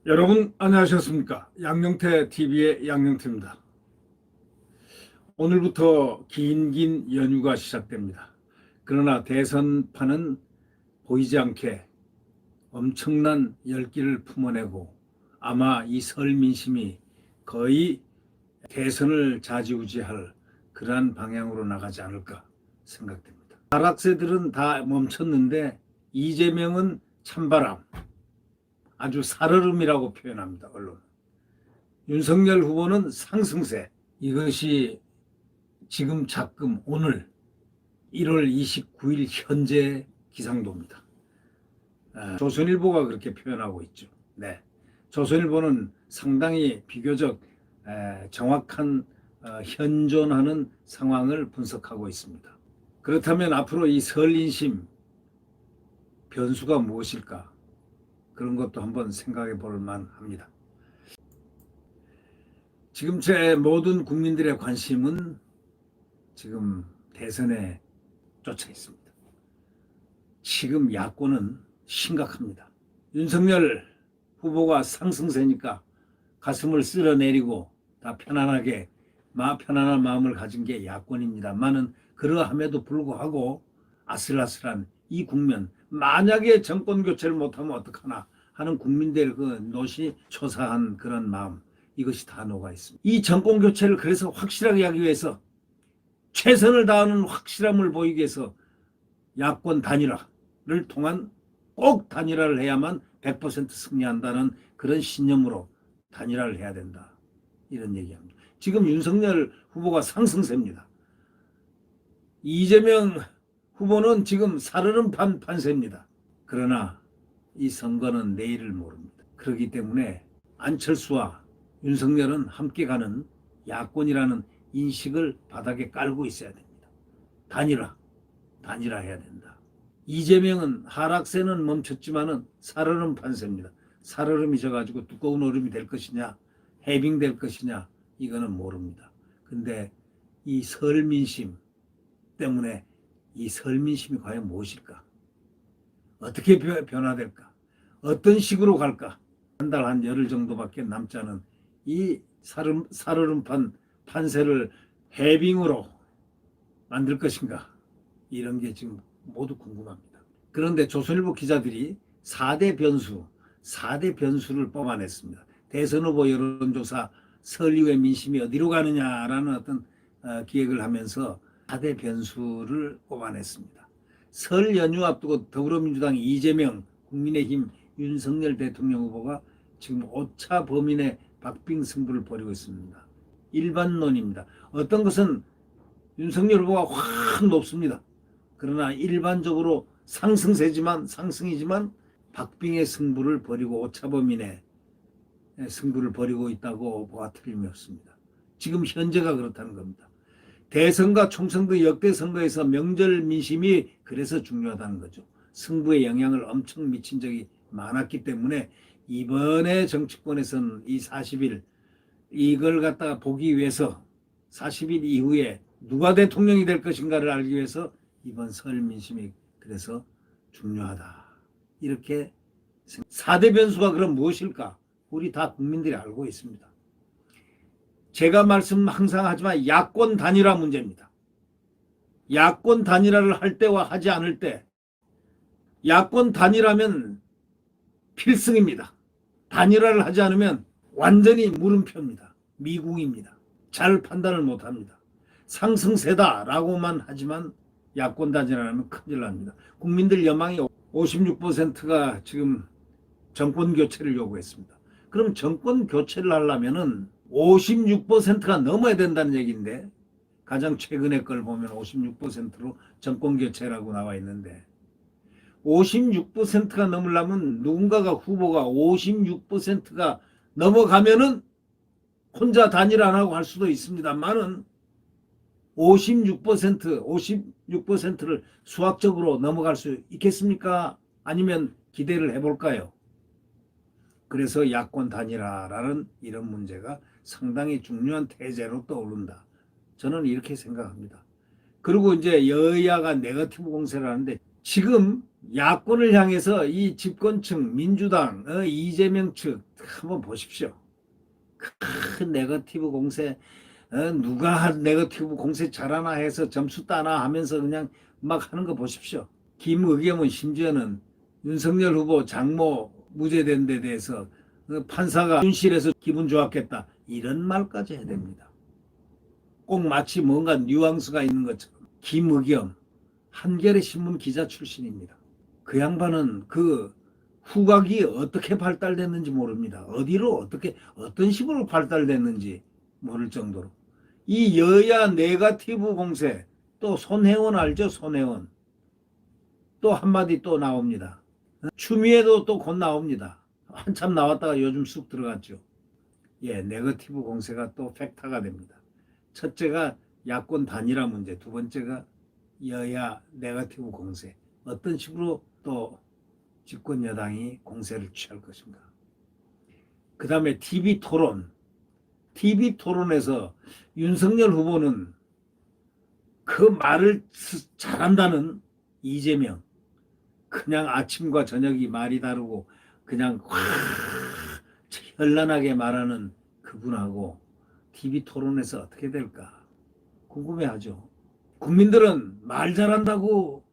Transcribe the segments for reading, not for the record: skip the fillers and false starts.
여러분 안녕하셨습니까? 양영태 TV의 양영태입니다. 오늘부터 긴 연휴가 시작됩니다. 그러나 대선판은 보이지 않게 엄청난 열기를 품어내고 아마 이 설 민심이 거의 대선을 좌지우지할 그러한 방향으로 나가지 않을까 생각됩니다. 하락세들은 다 멈췄는데 이재명은 찬바람, 아주 살얼음이라고 표현합니다. 언론. 윤석열 후보는 상승세. 이것이 지금 작금 오늘 1월 29일 현재 기상도입니다. 조선일보가 그렇게 표현하고 있죠. 네, 조선일보는 상당히 비교적 정확한 현존하는 상황을 분석하고 있습니다. 그렇다면 앞으로 이 설 인심 변수가 무엇일까? 그런 것도 한번 생각해 볼 만합니다. 지금 제 모든 국민들의 관심은 지금 대선에 쫓아 있습니다. 지금 야권은 심각합니다. 윤석열 후보가 상승세니까 가슴을 쓸어내리고 다 편안한 마음을 가진 게 야권입니다만은 그러함에도 불구하고 아슬아슬한 이 국면, 만약에 정권 교체를 못하면 어떡하나 하는 국민들의 그 노심초사한 그런 마음, 이것이 다 녹아 있습니다. 이 정권 교체를 그래서 확실하게 하기 위해서 최선을 다하는 확실함을 보이기 위해서 야권 단일화를 통한 꼭 단일화를 해야만 100% 승리한다는 그런 신념으로 단일화를 해야 된다. 이런 얘기합니다. 지금 윤석열 후보가 상승세입니다. 이재명 후보는 지금 살얼음 판세입니다. 그러나 이 선거는 내일을 모릅니다. 그렇기 때문에 안철수와 윤석열은 함께 가는 야권이라는 인식을 바닥에 깔고 있어야 됩니다. 단일화해야 된다. 이재명은 하락세는 멈췄지만은 살얼음 판세입니다. 살얼음이 져가지고 두꺼운 얼음이 될 것이냐, 해빙될 것이냐, 이거는 모릅니다. 근데 이 설 민심 때문에 이 설 민심이 과연 무엇일까? 어떻게 변화될까? 어떤 식으로 갈까? 한 달 한 열흘 정도밖에 남지 않은 이 살얼음판 판세를 해빙으로 만들 것인가? 이런 게 지금 모두 궁금합니다. 그런데 조선일보 기자들이 4대 변수를 뽑아냈습니다. 대선 후보 여론조사 설 이후의 민심이 어디로 가느냐라는 어떤 기획을 하면서 4대 변수를 뽑아냈습니다. 설 연휴 앞두고 더불어민주당 이재명, 국민의힘 윤석열 대통령 후보가 지금 5차 범인의 박빙 승부를 벌이고 있습니다. 일반론입니다. 어떤 것은 윤석열 후보가 확 높습니다. 그러나 일반적으로 상승이지만 박빙의 승부를 벌이고 5차 범인의 승부를 벌이고 있다고 보아 틀림없습니다. 지금 현재가 그렇다는 겁니다. 대선과 총선 등 역대 선거에서 명절 민심이 그래서 중요하다는 거죠. 승부에 영향을 엄청 미친 적이 많았기 때문에 이번에 정치권에서는 이 40일 이걸 갖다가 보기 위해서 40일 이후에 누가 대통령이 될 것인가를 알기 위해서 이번 설 민심이 그래서 중요하다. 이렇게 4대 변수가 그럼 무엇일까? 우리 다 국민들이 알고 있습니다. 제가 말씀 항상 하지만 야권 단일화 문제입니다. 야권 단일화를 할 때와 하지 않을 때 야권 단일화면 필승입니다. 단일화를 하지 않으면 완전히 물음표입니다. 미궁입니다. 잘 판단을 못합니다. 상승세다라고만 하지만 야권 단일화는 큰일 납니다. 국민들 여망이 56%가 지금 정권 교체를 요구했습니다. 그럼 정권 교체를 하려면은 56%가 넘어야 된다는 얘기인데 가장 최근의 걸 보면 56%로 정권 교체라고 나와 있는데 56%가 넘으려면 누군가가 후보가 56%가 넘어가면은 혼자 단일 안 하고 할 수도 있습니다만은 56%를 수학적으로 넘어갈 수 있겠습니까? 아니면 기대를 해볼까요? 그래서 야권 단일화라는 이런 문제가 상당히 중요한 태제로 떠오른다. 저는 이렇게 생각합니다. 그리고 이제 여야가 네거티브 공세를 하는데 지금 야권을 향해서 이 집권층 민주당 이재명 측 한번 보십시오. 큰 네거티브 공세 누가 한 네거티브 공세 잘하나 해서 점수 따나 하면서 그냥 막 하는 거 보십시오. 김의겸은 심지어는 윤석열 후보 장모 무죄된 데 대해서 판사가 순실해서 기분 좋았겠다 이런 말까지 해야 됩니다. 꼭 마치 뭔가 뉘앙스가 있는 것처럼. 김의겸 한겨레 신문 기자 출신입니다. 그 양반은 그 후각이 어떻게 발달됐는지 모릅니다. 어디로 어떻게 어떤 식으로 발달됐는지 모를 정도로. 이 여야 네거티브 공세 또 손혜원 알죠? 손혜원 또 한마디 또 나옵니다. 추미애도 또 곧 나옵니다. 한참 나왔다가 요즘 쑥 들어갔죠. 예, 네거티브 공세가 또 팩타가 됩니다. 첫째가 야권 단일화 문제, 두 번째가 여야 네거티브 공세. 어떤 식으로 또 집권 여당이 공세를 취할 것인가. 그 다음에 TV 토론. TV 토론에서 윤석열 후보는 그 말을 잘한다는 이재명. 그냥 아침과 저녁이 말이 다르고 그냥 현란하게 말하는 그분하고 TV 토론에서 어떻게 될까 궁금해하죠. 국민들은 말 잘한다고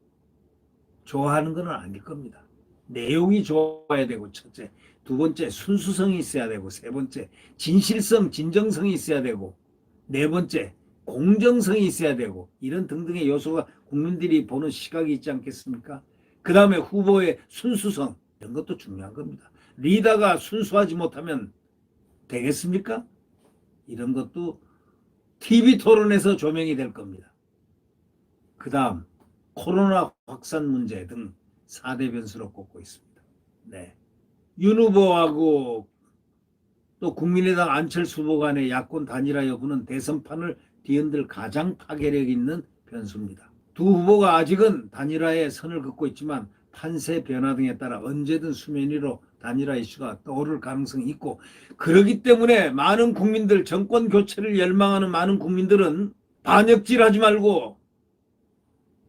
좋아하는 건 아닐 겁니다. 내용이 좋아야 되고 첫째, 두 번째 순수성이 있어야 되고 세 번째 진실성, 진정성이 있어야 되고 네 번째 공정성이 있어야 되고 이런 등등의 요소가 국민들이 보는 시각이 있지 않겠습니까? 그 다음에 후보의 순수성 이런 것도 중요한 겁니다. 리더가 순수하지 못하면 되겠습니까? 이런 것도 TV 토론에서 조명이 될 겁니다. 그 다음 코로나 확산 문제 등 4대 변수로 꼽고 있습니다. 네. 윤 후보하고 또 국민의당 안철수 후보 간의 야권 단일화 여부는 대선판을 뒤흔들 가장 파괴력 있는 변수입니다. 두 후보가 아직은 단일화에 선을 긋고 있지만 판세 변화 등에 따라 언제든 수면 위로 단일화 이슈가 떠오를 가능성이 있고 그렇기 때문에 많은 국민들 정권 교체를 열망하는 많은 국민들은 반역질하지 말고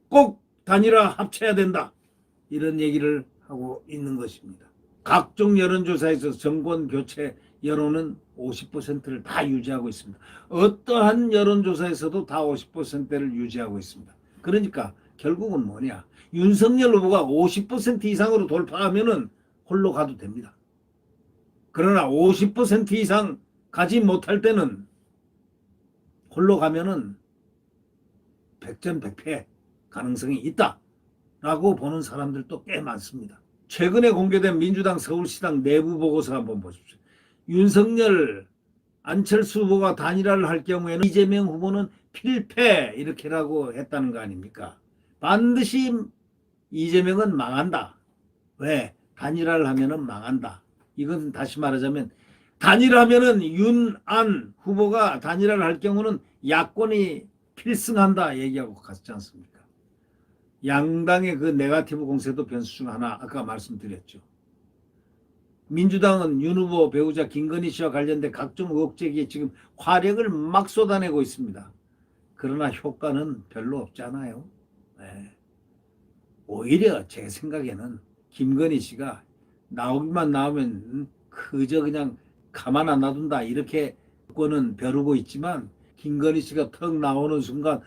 꼭 단일화 합쳐야 된다 이런 얘기를 하고 있는 것입니다. 각종 여론조사에서 정권 교체 여론은 50%를 다 유지하고 있습니다. 어떠한 여론조사에서도 다 50%를 유지하고 있습니다. 그러니까 결국은 뭐냐? 윤석열 후보가 50% 이상으로 돌파하면은 홀로 가도 됩니다. 그러나 50% 이상 가지 못할 때는 홀로 가면은 백전백패 가능성이 있다라고 보는 사람들도 꽤 많습니다. 최근에 공개된 민주당 서울시당 내부 보고서 한번 보십시오. 윤석열, 안철수 후보가 단일화를 할 경우에는 이재명 후보는 필패 이렇게라고 했다는 거 아닙니까? 반드시 이재명은 망한다. 왜? 단일화를 하면은 망한다. 이건 다시 말하자면 단일화하면은 윤안 후보가 단일화를 할 경우는 야권이 필승한다 얘기하고 같지 않습니까? 양당의 그 네거티브 공세도 변수 중 하나 아까 말씀드렸죠. 민주당은 윤 후보 배우자 김건희 씨와 관련된 각종 의혹 제기에 지금 화력을 막 쏟아내고 있습니다. 그러나 효과는 별로 없잖아요. 네. 오히려 제 생각에는 김건희 씨가 나오기만 나오면 그저 그냥 가만 안 놔둔다 이렇게 여권은 벼르고 있지만 김건희 씨가 턱 나오는 순간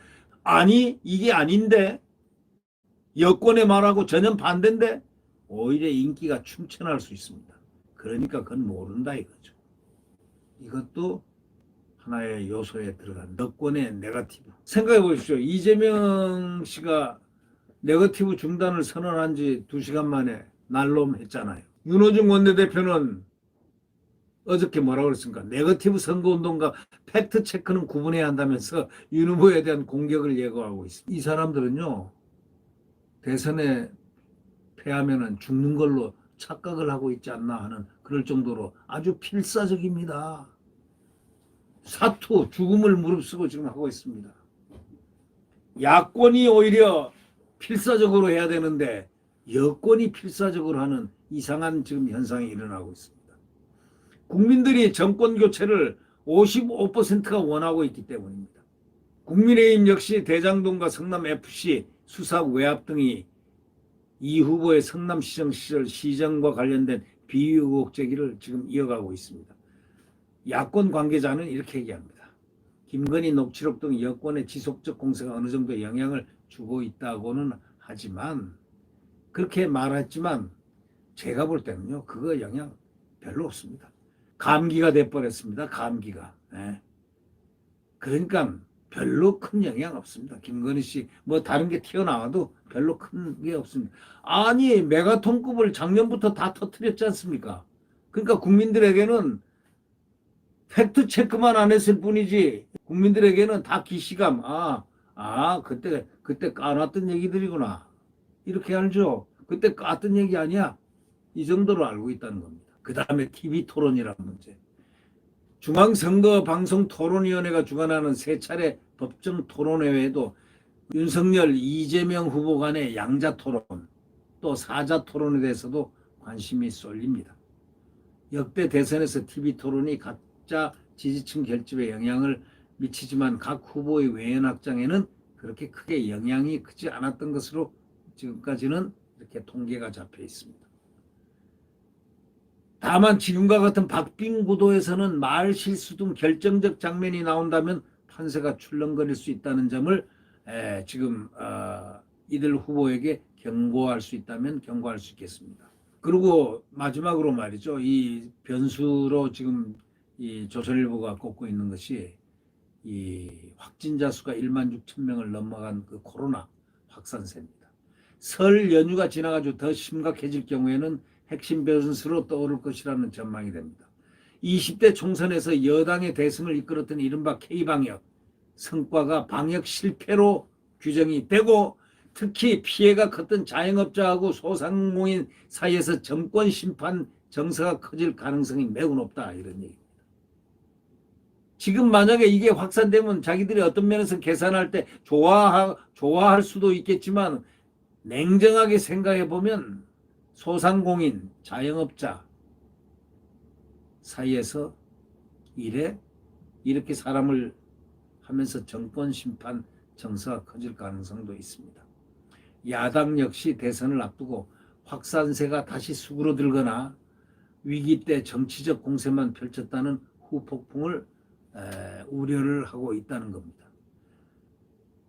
아니 이게 아닌데 여권의 말하고 전혀 반대인데 오히려 인기가 충천할 수 있습니다. 그러니까 그건 모른다 이거죠. 이것도 하나의 요소에 들어간 여권의 네거티브. 생각해 보십시오. 이재명 씨가 네거티브 중단을 선언한 지 2시간 만에 날롬했잖아요. 윤호중 원내대표는 어저께 뭐라고 그랬습니까? 네거티브 선거운동과 팩트체크는 구분해야 한다면서 윤 후보에 대한 공격을 예고하고 있습니다. 이 사람들은요. 대선에 패하면 죽는 걸로 착각을 하고 있지 않나 하는 그럴 정도로 아주 필사적입니다. 사투, 죽음을 무릅쓰고 지금 하고 있습니다. 야권이 오히려 필사적으로 해야 되는데 여권이 필사적으로 하는 이상한 지금 현상이 일어나고 있습니다. 국민들이 정권 교체를 55%가 원하고 있기 때문입니다. 국민의힘 역시 대장동과 성남FC 수사 외압 등이 이 후보의 성남시정 시절 시정과 관련된 비위 의혹 제기를 지금 이어가고 있습니다. 야권 관계자는 이렇게 얘기합니다. 김건희 녹취록 등 여권의 지속적 공세가 어느 정도 영향을 주고 있다고는 하지만 그렇게 말했지만 제가 볼 때는요 그거 영향 별로 없습니다. 감기가 돼버렸습니다. 감기가. 네. 그러니까 별로 큰 영향 없습니다. 김건희 씨 뭐 다른 게 튀어나와도 별로 큰 게 없습니다. 아니 메가톤급을 작년부터 다 터뜨렸지 않습니까? 그러니까 국민들에게는 팩트 체크만 안 했을 뿐이지 국민들에게는 다 기시감 그때 까놨던 얘기들이구나 이렇게 알죠. 그때 깠던 얘기 아니야. 이 정도로 알고 있다는 겁니다. 그 다음에 TV 토론이라는 문제. 중앙선거방송토론위원회가 주관하는 세 차례 법정 토론회에도 윤석열, 이재명 후보 간의 양자토론 또 사자토론에 대해서도 관심이 쏠립니다. 역대 대선에서 TV토론이 가짜 지지층 결집에 영향을 미치지만 각 후보의 외연 확장에는 그렇게 크게 영향이 크지 않았던 것으로 지금까지는 이렇게 통계가 잡혀 있습니다. 다만 지금과 같은 박빙 구도에서는 말 실수 등 결정적 장면이 나온다면 판세가 출렁거릴 수 있다는 점을 지금 이들 후보에게 경고할 수 있다면 경고할 수 있겠습니다. 그리고 마지막으로 말이죠. 이 변수로 지금 이 조선일보가 꼽고 있는 것이 이 확진자 수가 1만 6천 명을 넘어간 그 코로나 확산세입니다. 설 연휴가 지나가지고 더 심각해질 경우에는 핵심 변수로 떠오를 것이라는 전망이 됩니다. 20대 총선에서 여당의 대승을 이끌었던 이른바 K방역 성과가 방역 실패로 규정이 되고 특히 피해가 컸던 자영업자하고 소상공인 사이에서 정권 심판 정서가 커질 가능성이 매우 높다 이런 얘기입니다. 지금 만약에 이게 확산되면 자기들이 어떤 면에서 계산할 때 좋아할 수도 있겠지만 냉정하게 생각해 보면 소상공인, 자영업자 사이에서 이렇게 사람을 하면서 정권 심판 정서가 커질 가능성도 있습니다. 야당 역시 대선을 앞두고 확산세가 다시 수그러들거나 위기 때 정치적 공세만 펼쳤다는 후폭풍을 우려를 하고 있다는 겁니다.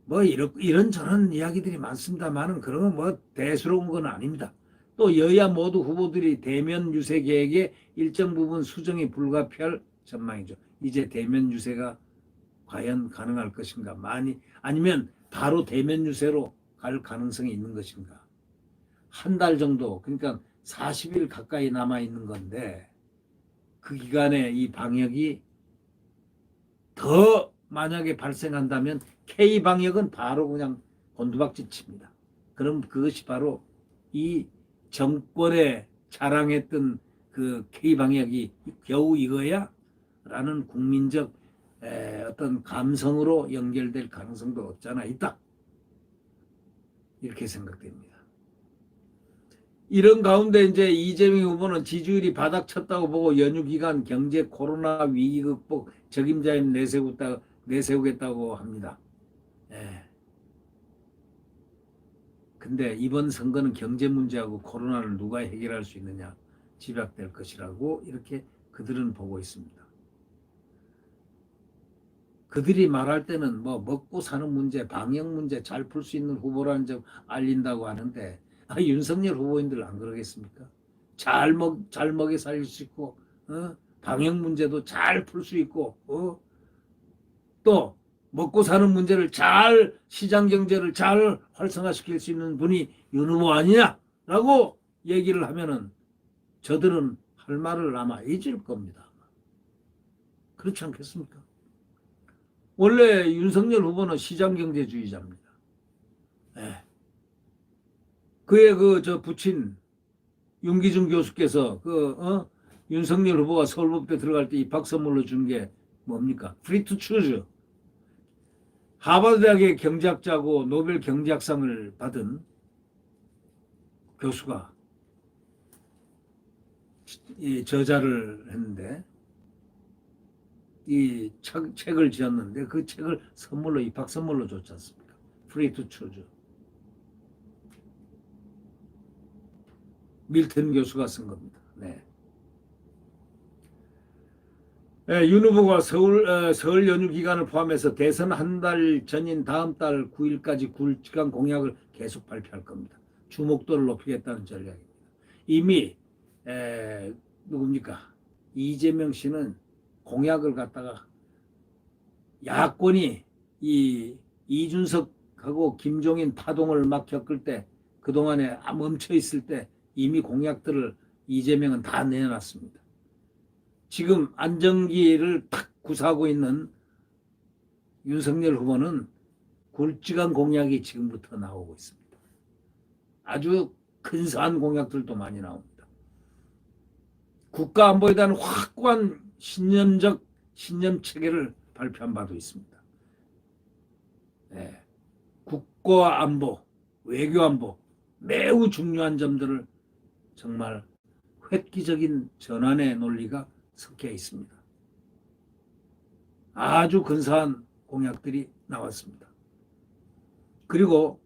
뭐 이런저런 이야기들이 많습니다만은 그런 건 뭐 대수로운 건 아닙니다. 또 여야 모두 후보들이 대면 유세 계획에 일정 부분 수정이 불가피할 전망이죠. 이제 대면 유세가 과연 가능할 것인가? 아니면 바로 대면 유세로 갈 가능성이 있는 것인가? 한 달 정도, 그러니까 40일 가까이 남아 있는 건데 그 기간에 이 방역이 더 만약에 발생한다면 K방역은 바로 그냥 곤두박질 칩니다. 그럼 그것이 바로 이 정권에 자랑했던 그 K방역이 겨우 이거야? 라는 국민적 어떤 감성으로 연결될 가능성도 없잖아 있다. 이렇게 생각됩니다. 이런 가운데 이제 이재명 후보는 지지율이 바닥쳤다고 보고 연휴 기간 경제 코로나 위기 극복 적임자인 내세우겠다고 합니다. 근데 이번 선거는 경제 문제하고 코로나를 누가 해결할 수 있느냐 집약될 것이라고 이렇게 그들은 보고 있습니다. 그들이 말할 때는 뭐 먹고 사는 문제, 방역 문제 잘 풀 수 있는 후보라는 점 알린다고 하는데 윤석열 후보인들 안 그러겠습니까? 잘 먹여 살릴 수 있고 방역 문제도 잘 풀 수 있고 또 먹고 사는 문제를 잘 시장 경제를 잘 활성화시킬 수 있는 분이 윤 후보 아니냐라고 얘기를 하면은 저들은 할 말을 아마 잊을 겁니다. 그렇지 않겠습니까? 원래 윤석열 후보는 시장 경제주의자입니다. 그의 부친 윤기준 교수께서 윤석열 후보가 서울법대 들어갈 때 입학 선물로 준 게 뭡니까? 프리 투 추즈. 하버드대학의 경제학자고 노벨 경제학상을 받은 교수가 저자를 했는데 책을 지었는데 그 책을 선물로 입학 선물로 줬지 않습니까? 프리 투 추즈. 밀턴 교수가 쓴 겁니다. 네. 네, 윤 후보가 설 연휴 기간을 포함해서 대선 한 달 전인 다음 달 9일까지 굵직한 공약을 계속 발표할 겁니다. 주목도를 높이겠다는 전략입니다. 이미 누굽니까? 이재명 씨는 공약을 갖다가 야권이 이준석하고 김종인 파동을 막 겪을 때 그동안에 멈춰 있을 때 이미 공약들을 이재명은 다 내놨습니다. 지금 안정기를 탁 구사하고 있는 윤석열 후보는 굵직한 공약이 지금부터 나오고 있습니다. 아주 근사한 공약들도 많이 나옵니다. 국가안보에 대한 확고한 신념 체계를 발표한 바도 있습니다. 네. 국가안보, 외교안보 매우 중요한 점들을 정말 획기적인 전환의 논리가 섞여 있습니다. 아주 근사한 공약들이 나왔습니다. 그리고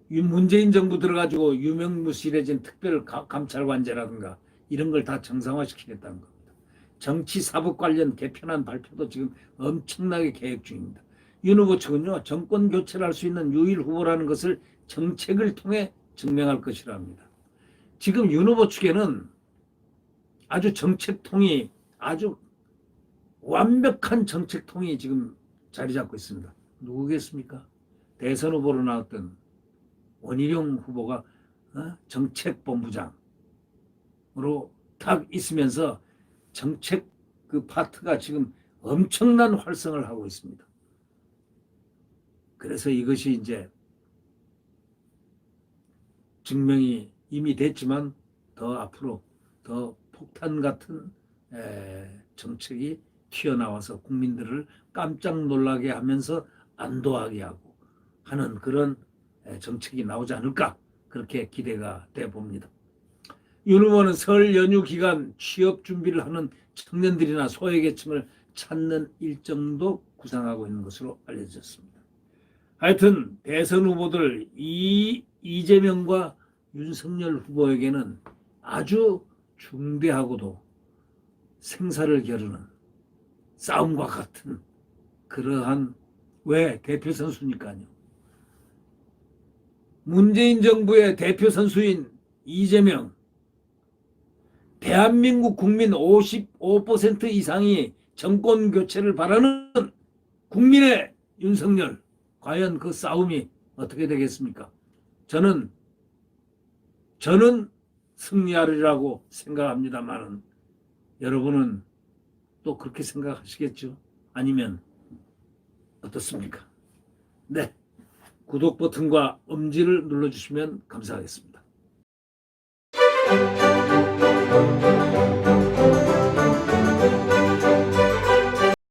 문재인 정부 들어가지고 유명무실해진 특별감찰관제라든가 이런 걸 다 정상화시키겠다는 겁니다. 정치 사법 관련 개편안 발표도 지금 엄청나게 계획 중입니다. 윤 후보 측은요, 정권 교체를 할 수 있는 유일 후보라는 것을 정책을 통해 증명할 것이라 합니다. 지금 윤 후보 측에는 아주 정책통이 아주 완벽한 정책통이 지금 자리 잡고 있습니다. 누구겠습니까? 대선 후보로 나왔던 원희룡 후보가 정책본부장으로 딱 있으면서 정책 그 파트가 지금 엄청난 활성을 하고 있습니다. 그래서 이것이 이제 증명이 이미 됐지만 더 앞으로 더 폭탄 같은 정책이 튀어나와서 국민들을 깜짝 놀라게 하면서 안도하게 하고 하는 그런 정책이 나오지 않을까 그렇게 기대가 돼 봅니다. 윤 후보는 설 연휴 기간 취업 준비를 하는 청년들이나 소외계층을 찾는 일정도 구상하고 있는 것으로 알려졌습니다. 하여튼 대선 후보들 이재명과 윤석열 후보에게는 아주 중대하고도 생사를 겨루는 싸움과 같은 그러한 왜 대표 선수니까요. 문재인 정부의 대표 선수인 이재명, 대한민국 국민 55% 이상이 정권 교체를 바라는 국민의 윤석열, 과연 그 싸움이 어떻게 되겠습니까? 저는 승리하리라고 생각합니다만 여러분은 또 그렇게 생각하시겠죠? 아니면 어떻습니까? 네, 구독 버튼과 엄지를 눌러주시면 감사하겠습니다.